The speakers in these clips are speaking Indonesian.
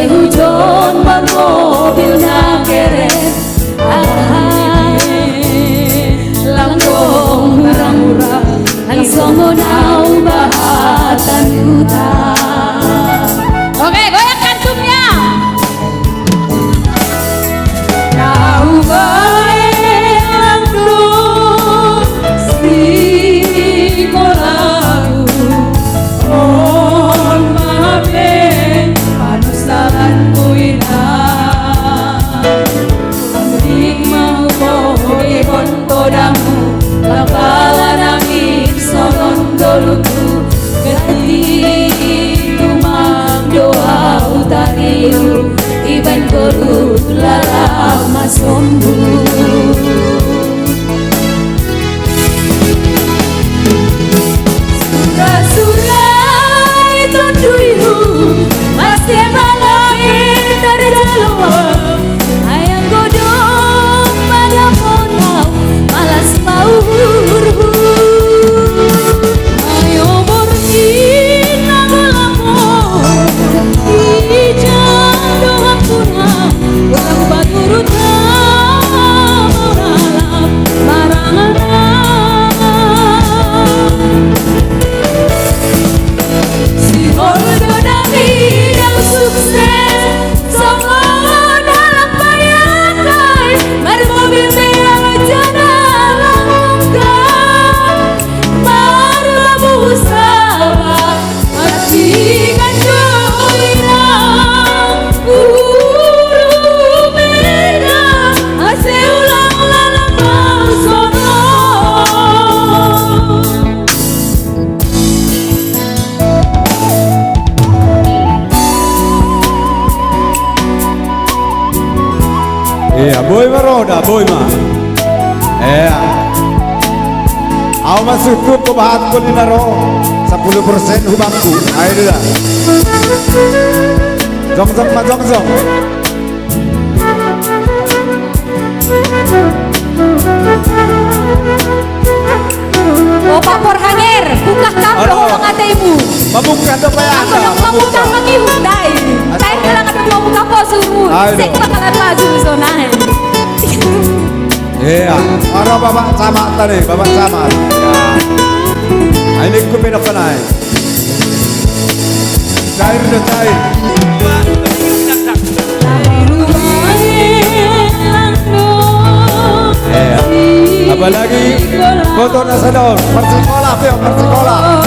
Hujan mobil nakeret langkong murah-murah langsung nau bahatan yuta. Oke, goyang kantumnya. Kau goyang dulu sekolahku, mohon maaf panusalanku indah. Amrik mau pohon kodamu kapalan amik sonon doluku ketika mam doa utariu iban koru lama sombu. Surah-surah itu dulu masih malai terjaluan ayang godong pada ponau malas paurhu. Ayo borgin lamu-lamu ijang doang punah ulang baturut malam larangan. Si Holdo Nabi yang sukses semua dalam bayangan bermobil mewah jalan langkah baru usaha hatikan doirang uru merah ase ulang-ulang sono. Iya, boy maroda, boy mah. Iya. Aku masuk ke bahatku ni naro 10% hubangku. Ayo dah. Jong-jong mah jong-jong. Oh papor hanger, buka kampung orang ada ibu. Mabuka do pa yan. Mabuka lagi dai. Dai bilang ada mau buka posumu. Sik bakalan maju zonahe. Iya, para bapak camat tadi, bapak camat. Ya. Ini ku pindah ke naik. Cair dah cair. Iya. Apalagi foto nasional persikola, Pio, persikola.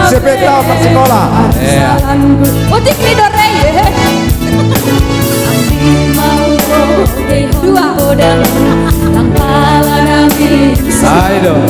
Sepeda persikola. Iya. Utik lidor rey. Dua. Lang pala namin sa Idol.